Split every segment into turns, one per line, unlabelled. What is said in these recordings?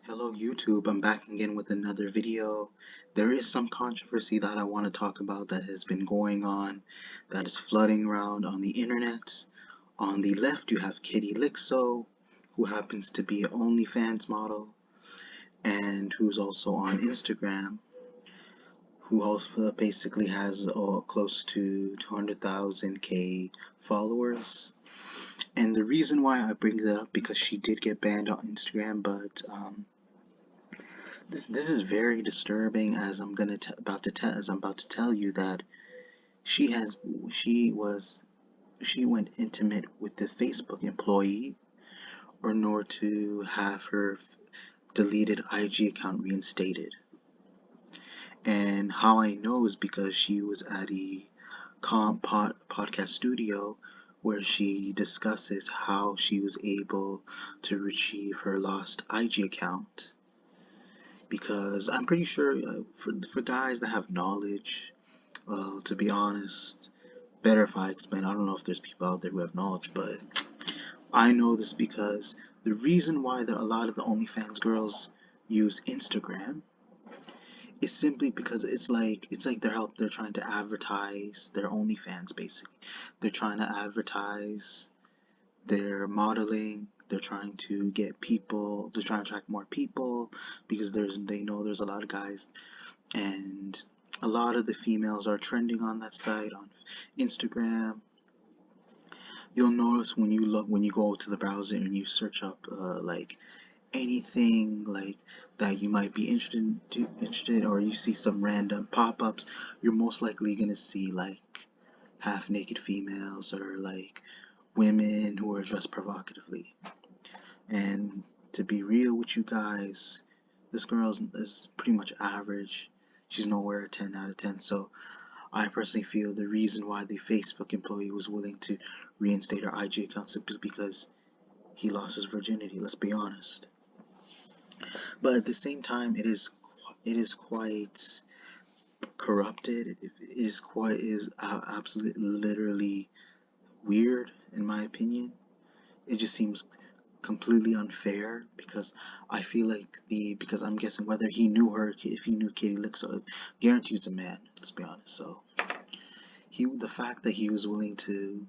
Hello YouTube, I'm back again with another video. There is some controversy that I want to talk about that has been going on, that is flooding around on the internet. On the left you have Kitty Lixo, who happens to be an OnlyFans model, and who's also on Instagram, who also basically has close to 200,000 followers. And the reason why I bring that up, because she did get banned on Instagram, but this is very disturbing, as I'm about to tell you that she has she went intimate with the Facebook employee in order to have her deleted IG account reinstated. And how I know is because she was at a podcast studio where she discusses how she was able to retrieve her lost IG account. Because I'm pretty sure for guys that have knowledge, to be honest, better if I explain. I don't know if there's people out there who have knowledge, but I know this because the reason why a lot of the OnlyFans girls use Instagram is simply because it's like they're trying to advertise their OnlyFans. Basically, they're trying to advertise their modeling. They're trying to get people. They're trying to attract more people because they know there's a lot of guys, and a lot of the females are trending on that site on Instagram. You'll notice when you go to the browser and you search up like anything like that you might be interested, or you see some random pop-ups, you're most likely gonna see like half naked females or like women who are dressed provocatively. And to be real with you guys, this girl is pretty much average. She's nowhere 10 out of 10. So I personally feel the reason why the Facebook employee was willing to reinstate her IG account simply because he lost his virginity. Let's be honest. But at the same time, it is quite corrupted. It is absolutely literally weird in my opinion. It just seems completely unfair because I feel like because I'm guessing whether he knew her, if he knew Katie Lixo, I guarantee it's a man. Let's be honest. So the fact that he was willing to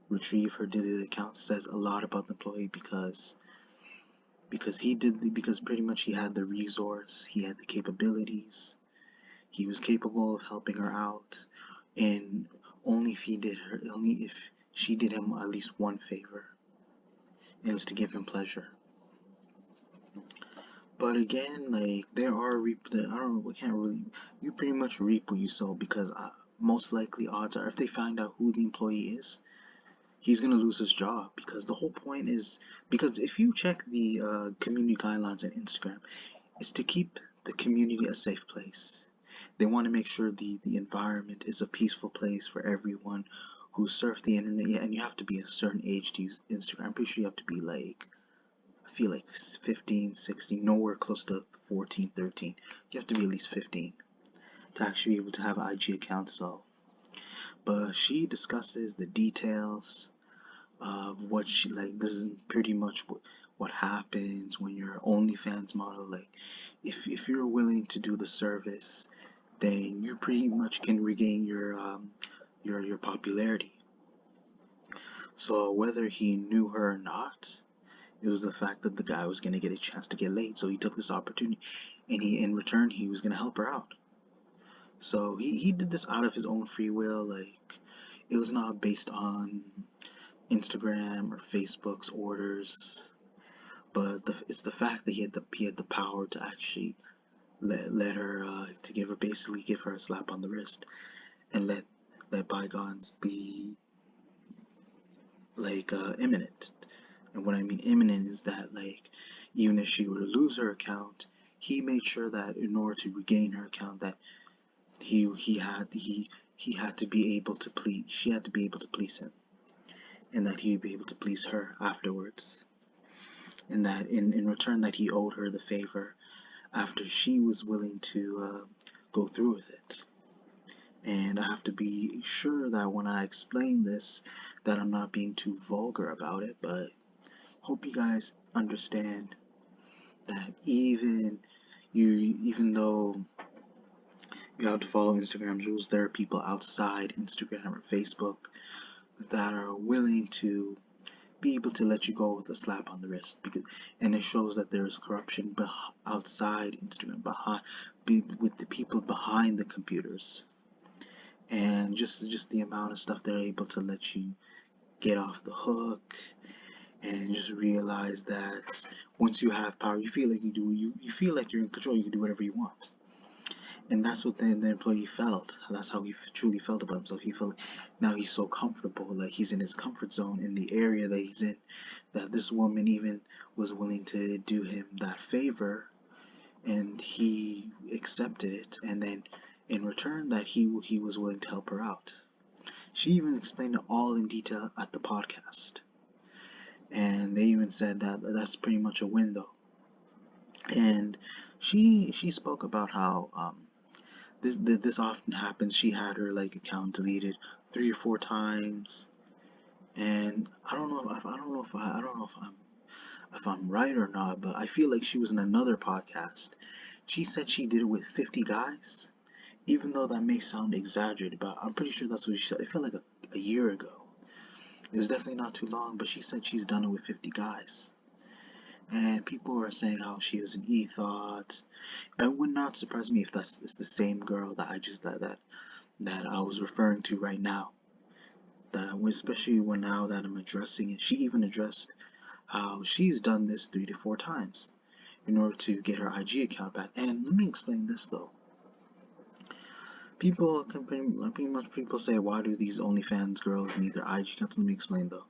retrieve her deleted account says a lot about the employee because pretty much he had the resource, he had the capabilities, he was capable of helping her out, and only if she did him at least one favor, and it was to give him pleasure. But again, like there are I don't know, we can't really. You pretty much reap what you sow because most likely odds are if they find out who the employee is, he's gonna lose his job because the whole point is because if you check the community guidelines on Instagram, it's to keep the community a safe place. They want to make sure the environment is a peaceful place for everyone who surf the internet. Yeah, and you have to be a certain age to use Instagram. I'm pretty sure you have to be like I feel like 15, 16, nowhere close to 14, 13. You have to be at least 15 to actually be able to have an IG account. So, but she discusses the details of what she like. This is pretty much what happens when you're an OnlyFans model. Like, if you're willing to do the service, then you pretty much can regain your popularity. So whether he knew her or not, it was the fact that the guy was gonna get a chance to get laid, so he took this opportunity, and in return he was gonna help her out. So he did this out of his own free will. Like it was not based on Instagram or Facebook's orders, but it's the fact that he had the power to actually let her to give her a slap on the wrist and let bygones be like imminent. And what I mean imminent is that like even if she were to lose her account, he made sure that in order to regain her account that he had to be able to please she had to be able to please him, and that he'd be able to please her afterwards, and that in return that he owed her the favor after she was willing to go through with it. And I have to be sure that when I explain this that I'm not being too vulgar about it, but hope you guys understand that even though you have to follow Instagram's rules, there are people outside Instagram or Facebook that are willing to be able to let you go with a slap on the wrist, because and it shows that there is corruption outside Instagram, with the people behind the computers, and just the amount of stuff they're able to let you get off the hook, and just realize that once you have power, you feel like you feel like you're in control. You can do whatever you want. And that's what the employee felt. That's how he truly felt about himself. He felt now he's so comfortable, like he's in his comfort zone in the area that he's in, that this woman even was willing to do him that favor, and he accepted it. And then in return, that he was willing to help her out. She even explained it all in detail at the podcast, and they even said that that's pretty much a win, though. And she spoke about how this often happens. She had her like account deleted 3 or 4 times, and I don't know if I'm right or not, but I feel like she was in another podcast. She said she did it with 50 guys, even though that may sound exaggerated, but I'm pretty sure that's what she said. It felt like a year ago. It was definitely not too long, but she said she's done it with 50 guys. And people are saying how she was an e-thought. It would not surprise me if it's the same girl that that I was referring to right now. Especially when now that I'm addressing it, she even addressed how she's done this 3 to 4 times in order to get her IG account back. And let me explain this though. People can pretty much people say, why do these OnlyFans girls need their IG accounts? Let me explain though.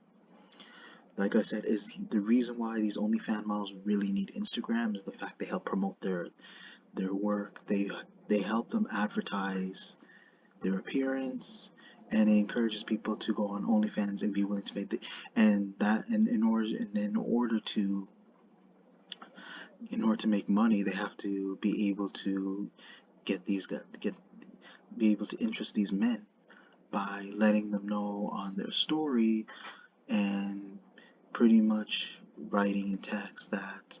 Like I said, is the reason why these OnlyFans models really need Instagram is the fact they help promote their work. They help them advertise their appearance, and it encourages people to go on OnlyFans and be willing to make in order to make money, they have to be able to be able to interest these men by letting them know on their story and pretty much writing in text that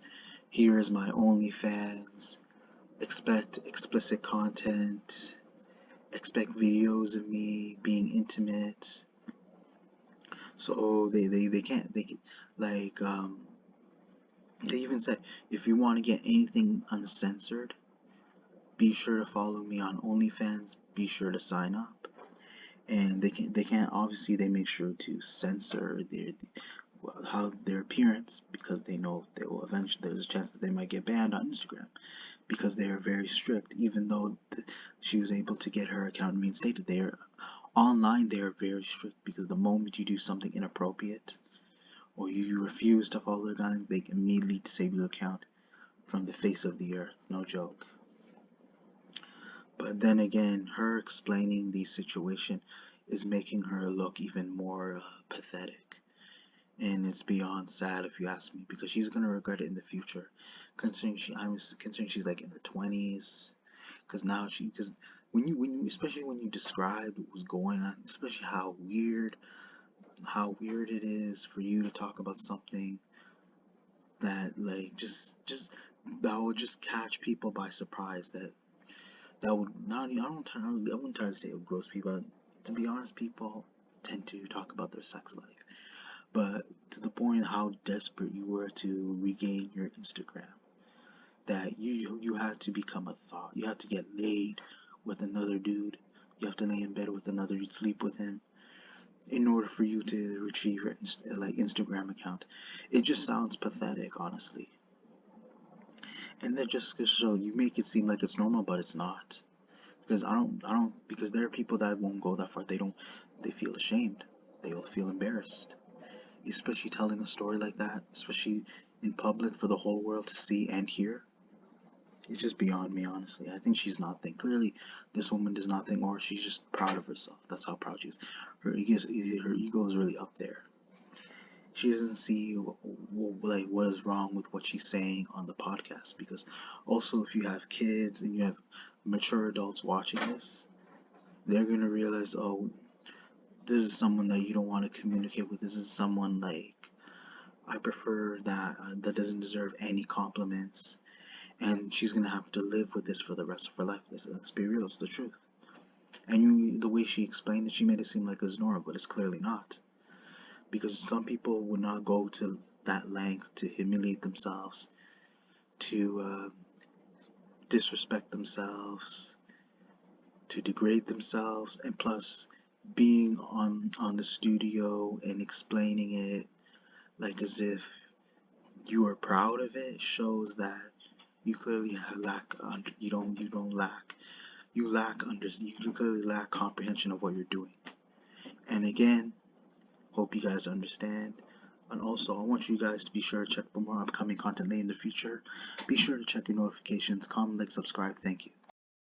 here is my OnlyFans, expect explicit content, expect videos of me being intimate. So they can't like they even said, if you want to get anything uncensored, be sure to follow me on OnlyFans, be sure to sign up. And they can't obviously, they make sure to censor their appearance, because they know they will eventually, there's a chance that they might get banned on Instagram, because they are very strict. Even though she was able to get her account reinstated, they are online, they are very strict, because the moment you do something inappropriate or you refuse to follow their guidelines, they can immediately disable your account from the face of the earth. No joke. But then again, her explaining the situation is making her look even more pathetic. And it's beyond sad, if you ask me, because she's gonna regret it in the future. Considering she's like in her 20s, because especially when you described what was going on, especially how weird it is for you to talk about something that like that would just catch people by surprise. That would not, I wouldn't try to say it would gross people, but to be honest, people tend to talk about their sex life. But to the point how desperate you were to regain your Instagram, that you had to become a thought. You had to get laid with another dude. You have to lay in bed with another dude, sleep with him, in order for you to retrieve your Instagram account. It just sounds pathetic, honestly. And that just to show, you make it seem like it's normal, but it's not. Because because there are people that won't go that far. They feel ashamed. They'll feel embarrassed. Especially telling a story like that, especially in public for the whole world to see and hear. It's just beyond me, honestly. I think she's not thinking. Clearly, this woman does not think, or she's just proud of herself. That's how proud she is. Her ego is really up there. She doesn't see what is wrong with what she's saying on the podcast, because also, if you have kids and you have mature adults watching this, they're gonna realize, oh, this is someone that you don't want to communicate with. This is someone like I prefer that. That doesn't deserve any compliments, and she's gonna have to live with this for the rest of her life. Let's be real, it's the truth. And the way she explained it, she made it seem like it's normal, but it's clearly not. Because some people would not go to that length to humiliate themselves, to disrespect themselves, to degrade themselves, and plus being on the studio and explaining it like as if you are proud of it shows that you clearly lack under you don't lack you lack under you clearly lack comprehension of what you're doing. And again, hope you guys understand. And also, I want you guys to be sure to check for more upcoming content later in the future. Be sure to check your notifications, comment, like, subscribe. Thank you.